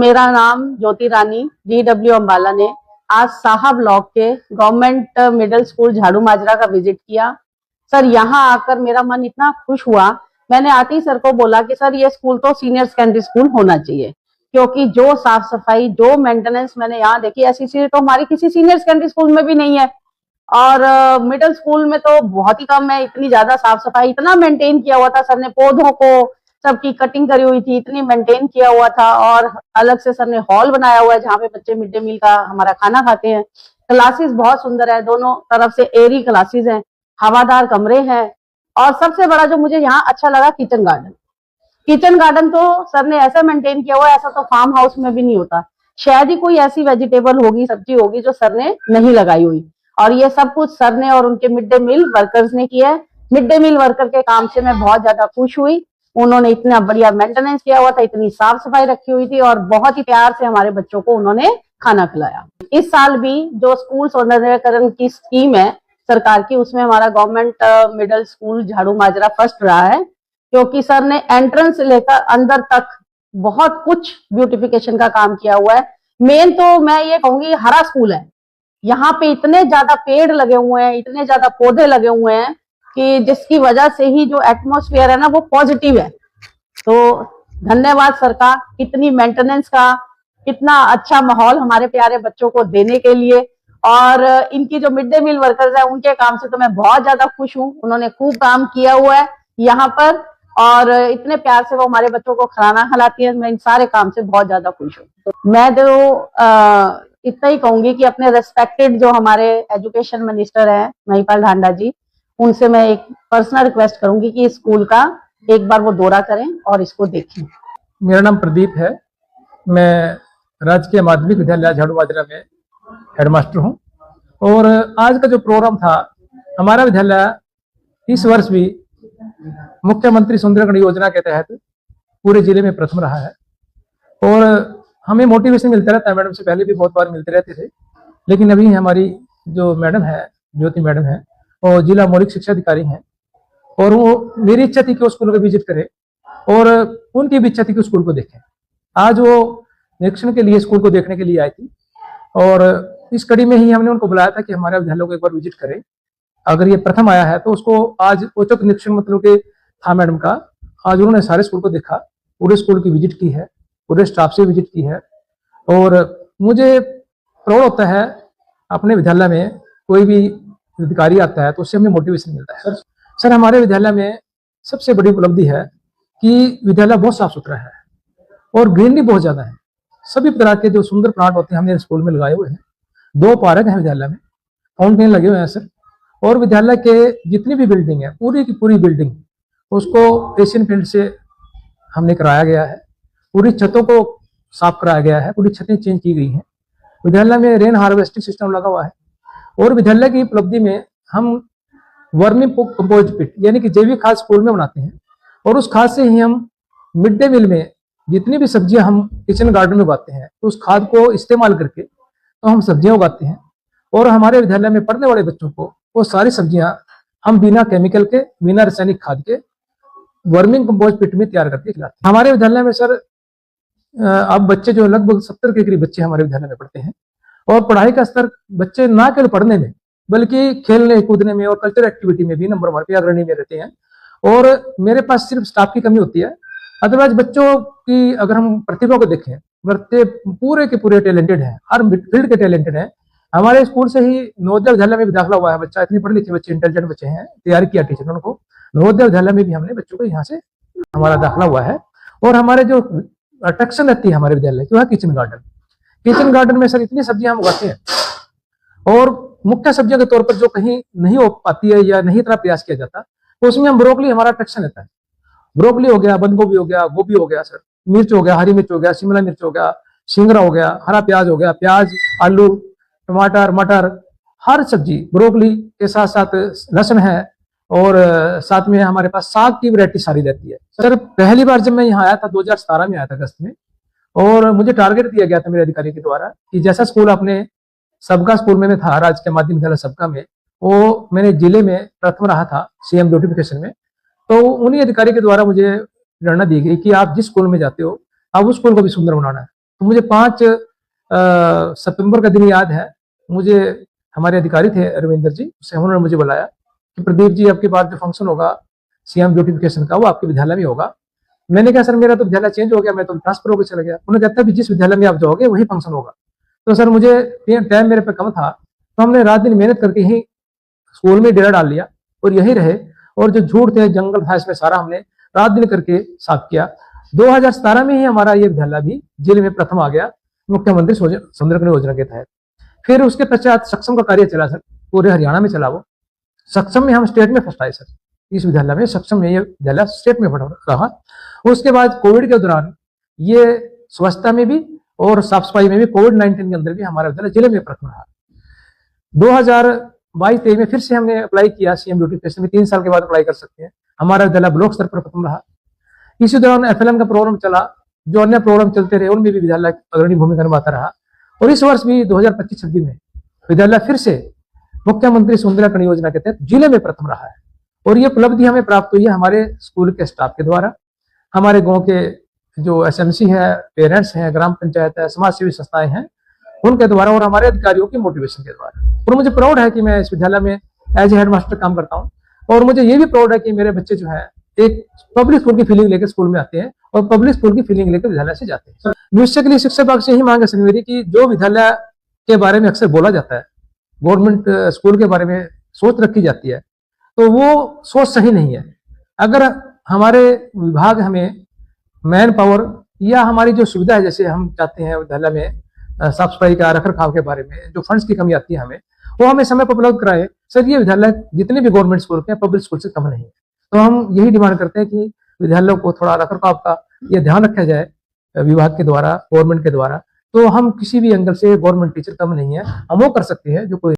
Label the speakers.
Speaker 1: मेरा नाम ज्योति रानी, DW अम्बाला ने आज साहा ब्लॉक के गवर्नमेंट मिडिल स्कूल झाड़ू माजरा का विजिट किया। सर, यहाँ आकर मेरा मन इतना खुश हुआ। मैंने आते ही सर को बोला कि सर ये स्कूल तो सीनियर सेकेंडरी स्कूल होना चाहिए, क्योंकि जो साफ सफाई, जो मेंटेनेंस मैंने यहाँ देखी, ऐसी चीजें तो हमारी किसी सीनियर सेकेंडरी स्कूल में भी नहीं है। और मिडिल स्कूल में तो बहुत ही कम है। इतनी ज्यादा साफ सफाई, इतना मेंटेन किया हुआ था सर ने, पौधों को सबकी कटिंग करी हुई थी, इतनी मेंटेन किया हुआ था। और अलग से सर ने हॉल बनाया हुआ है जहाँ पे बच्चे मिड डे मील का हमारा खाना खाते हैं। क्लासेस बहुत सुंदर है, दोनों तरफ से एयरी क्लासेस हैं, हवादार कमरे हैं। और सबसे बड़ा जो मुझे यहाँ अच्छा लगा, किचन गार्डन। किचन गार्डन तो सर ने ऐसा मेंटेन किया हुआ है, ऐसा तो फार्म हाउस में भी नहीं होता। शायद ही कोई ऐसी वेजिटेबल होगी, सब्जी होगी जो सर ने नहीं लगाई हुई। और ये सब कुछ सर ने और उनके मिड डे मील वर्कर्स ने किया है। मिड डे मील वर्कर के काम से मैं बहुत ज्यादा खुश हुई। उन्होंने इतना बढ़िया मेंटेनेंस किया हुआ था, इतनी साफ सफाई रखी हुई थी और बहुत ही प्यार से हमारे बच्चों को उन्होंने खाना खिलाया। इस साल भी जो स्कूल सौंदर्यकरण की स्कीम है सरकार की, उसमें हमारा गवर्नमेंट मिडिल स्कूल झाड़ू माजरा फर्स्ट रहा है, क्योंकि सर ने एंट्रेंस से लेकर अंदर तक बहुत कुछ ब्यूटिफिकेशन का काम किया हुआ है। मेन तो मैं ये कहूंगी, हरा स्कूल है। यहाँ पे इतने ज्यादा पेड़ लगे हुए हैं, इतने ज्यादा पौधे लगे हुए हैं कि जिसकी वजह से ही जो एटमॉस्फेयर है ना, वो पॉजिटिव है। तो धन्यवाद सर का, इतनी मेंटेनेंस का, इतना अच्छा माहौल हमारे प्यारे बच्चों को देने के लिए। और इनकी जो मिड डे मील वर्कर्स है, उनके काम से तो मैं बहुत ज्यादा खुश हूँ। उन्होंने खूब काम किया हुआ है यहाँ पर और इतने प्यार से वो हमारे बच्चों को खाना खिलाती है। मैं इन सारे काम से बहुत ज्यादा खुश हूँ। मैं तो इतना ही कहूंगी कि अपने रेस्पेक्टेड जो हमारे एजुकेशन मिनिस्टर है महिपाल ढांडा जी, उनसे मैं एक पर्सनल रिक्वेस्ट करूंगी कि इस स्कूल का एक बार वो दौरा करें और इसको देखें।
Speaker 2: मेरा नाम प्रदीप है। मैं राजकीय माध्यमिक विद्यालय झाड़ू माजरा में हेडमास्टर हूं। और आज का जो प्रोग्राम था, हमारा विद्यालय इस वर्ष भी मुख्यमंत्री सुंदरीकरण योजना के तहत पूरे जिले में प्रथम रहा है। और हमें मोटिवेशन मिलता रहता है, मैडम से पहले भी बहुत बार मिलते रहते थे, लेकिन अभी हमारी जो मैडम है, ज्योति मैडम है, वो जिला मौलिक शिक्षा अधिकारी हैं। और वो मेरी इच्छा थी कि वो स्कूल को विजिट करें और उनकी भी इच्छा थी कि स्कूल को देखें। आज वो निरीक्षण के लिए स्कूल को देखने के लिए आई थी और इस कड़ी में ही हमने उनको बुलाया था कि हमारे विद्यालय को एक बार विजिट करें। अगर ये प्रथम आया है तो उसको आज औचक निरीक्षण मतलब के था मैडम का। आज उन्होंने सारे स्कूल को देखा, पूरे स्कूल की विजिट की है, पूरे स्टाफ से विजिट की है। और मुझे प्राउड होता है, अपने विद्यालय में कोई भी अधिकारी आता है तो उससे हमें मोटिवेशन मिलता है। सर, हमारे विद्यालय में सबसे बड़ी उपलब्धि है कि विद्यालय बहुत साफ सुथरा है और ग्रीनरी बहुत ज्यादा है। सभी प्रकार के जो सुंदर प्लांट होते हैं हमने स्कूल में लगाए हुए हैं। 2 पार्क हैं विद्यालय में, फाउंटेन लगे हुए हैं सर। और विद्यालय के जितनी भी बिल्डिंग है, पूरी की पूरी बिल्डिंग उसको एशियन पेंट से हमने कराया गया है। पूरी छतों को साफ कराया गया है, पूरी छतें चेंज की गई हैं। विद्यालय में रेन हार्वेस्टिंग सिस्टम लगा हुआ है। और विद्यालय की उपलब्धि में हम वर्मी कंपोस्ट पिट यानी कि जैविक खाद स्कूल में बनाते हैं और उस खाद से ही हम मिड डे मील में जितनी भी सब्जियां हम किचन गार्डन में उगाते हैं, तो उस खाद को इस्तेमाल करके तो हम सब्जियां उगाते हैं। और हमारे विद्यालय में पढ़ने वाले बच्चों को वो सारी सब्जियां हम बिना केमिकल के, बिना रासायनिक खाद के वर्मिंग कंपोस्ट पिट में तैयार करके खिलाते हैं। हमारे विद्यालय में सर अब बच्चे जो लगभग 70 के करीब बच्चे हमारे विद्यालय में पढ़ते हैं। और पढ़ाई का स्तर बच्चे ना केवल पढ़ने में बल्कि खेलने कूदने में और कल्चरल एक्टिविटी में भी नंबर हमारे पे अग्रणी में रहते हैं। और मेरे पास सिर्फ स्टाफ की कमी होती है, अदरवाइज बच्चों की अगर हम प्रतिभा को देखें, बच्चे पूरे के पूरे टैलेंटेड हैं, हर फील्ड के टैलेंटेड हैं। हमारे स्कूल से ही नवोदय विद्यालय में भी दाखिला हुआ है बच्चा। इतने पढ़े लिखे बच्चे, इंटेलिजेंट बच्चे हैं, तैयार किया टीचर ने उनको। नवोदय विद्यालय में भी हमने बच्चों को यहाँ से हमारा दाखिला हुआ है। और हमारे जो अट्रैक्शन रहती है हमारे विद्यालय की, वह किचन गार्डन। किचन गार्डन में सर इतनी सब्जियां हम उगाते हैं और मुख्य सब्जियों के तौर पर जो कहीं नहीं हो पाती है या नहीं इतना प्रयास किया जाता, तो उसमें हम ब्रोकली, हमारा अट्रैक्शन रहता है। ब्रोकली हो गया, बंद गोभी हो गया, गोभी हो गया सर, मिर्च हो गया, हरी मिर्च हो गया, शिमला मिर्च हो गया, सिंगरा हो गया, हरा प्याज हो गया, प्याज, आलू, टमाटर, मटर, हर सब्जी, ब्रोकली के साथ साथ लहसुन है। और साथ में हमारे पास साग की वैरायटी सारी रहती है। सर, पहली बार जब मैं यहाँ आया था 2017 में आया था अगस्त में, और मुझे टारगेट दिया गया था मेरे अधिकारी के द्वारा कि जैसा स्कूल आपने सबका स्कूल में था, राजकीय माध्यमिक विद्यालय सबका में, वो मैंने जिले में प्रथम रहा था CM ब्यूटिफिकेशन में। तो उन्हीं अधिकारी के द्वारा मुझे प्रेरणा दी गई कि आप जिस स्कूल में जाते हो, आप उस स्कूल को भी सुंदर बनाना है। तो मुझे 5 सितंबर का दिन याद है। मुझे हमारे अधिकारी थे रविंदर जी, उससे उन्होंने मुझे बुलाया कि प्रदीप जी आपके बाद जो फंक्शन होगा सीएम ब्यूटिफिकेशन का वो आपके विद्यालय में होगा। मैंने कहा सर मेरा तो विद्यालय चेंज हो गया, मैं तो ट्रांसफर होकर चला गया। उन्होंने कहता भी जिस विद्यालय में आप जाओगे वही फंक्शन होगा। तो सर मुझे टाइम मेरे पे कम था, तो हमने रात दिन मेहनत करके ही स्कूल में डेरा डाल लिया और यही रहे। और जो झूठ थे जंगल था इसमें सारा हमने रात दिन करके साफ किया। 2017 में ही हमारा ये विद्यालय भी जिले में प्रथम आ गया मुख्यमंत्री सुंदरकन योजना के तहत। फिर उसके पश्चात सक्षम का कार्य चला सर, पूरे हरियाणा में चला वो। सक्षम में हम स्टेट में फर्स्ट आए सर, इस विद्यालय में सक्षम में ये विद्यालय स्टेट में रहा। उसके बाद कोविड के दौरान ये स्वच्छता में भी और साफ सफाई में भी कोविड-19 के अंदर भी हमारा विद्यालय जिले में प्रथम रहा। 2022-23 में फिर से हमने अप्लाई किया सीएम ब्यूटिफिकेशन में, 3 साल के बाद अप्लाई कर सकते हैं। हमारा विद्यालय ब्लॉक स्तर पर प्रथम रहा। इसी दौरान एफएलएम का प्रोग्राम चला, जो अन्य प्रोग्राम चलते रहे उनमें भी विद्यालय अग्रणी भूमिका निभाता रहा। और इस वर्ष भी 2025-26 में विद्यालय फिर से मुख्यमंत्री सुंदरकन योजना के तहत जिले में प्रथम रहा है। और ये उपलब्धि हमें प्राप्त हुई है हमारे स्कूल के स्टाफ के द्वारा, हमारे गांव के जो एसएमसी है, पेरेंट्स हैं, ग्राम पंचायत है, समाज सेवी संस्थाएं हैं, उनके द्वारा और हमारे अधिकारियों की मोटिवेशन के द्वारा। और मुझे प्राउड है कि मैं इस विद्यालय में एज ए हेडमास्टर काम करता हूँ। और मुझे ये भी प्राउड है कि मेरे बच्चे जो है एक पब्लिक स्कूल की फीलिंग लेकर स्कूल में आते हैं और पब्लिक स्कूल की फीलिंग लेकर विद्यालय से जाते हैं। भविष्य के लिए शिक्षा विभाग से यही मांग है सर मेरी कि जो विद्यालय के बारे में अक्सर बोला जाता है, गवर्नमेंट स्कूल के बारे में सोच रखी जाती है, तो वो सोच सही नहीं है। अगर हमारे विभाग हमें मैन पावर या हमारी जो सुविधा है, जैसे हम चाहते हैं विद्यालय में साफ सफाई का रख रखाव के बारे में जो फंड्स की कमी आती है हमें, वो हमें समय पर उपलब्ध कराए। सर ये विद्यालय जितने भी गवर्नमेंट स्कूल के पब्लिक स्कूल से कम नहीं है। तो हम यही डिमांड करते हैं कि विद्यालयों को थोड़ा रख रखाव का ये ध्यान रखा जाए विभाग के द्वारा, गवर्नमेंट के द्वारा। तो हम किसी भी एंगल से गवर्नमेंट टीचर कम नहीं है, हम वो कर सकते हैं जो कोई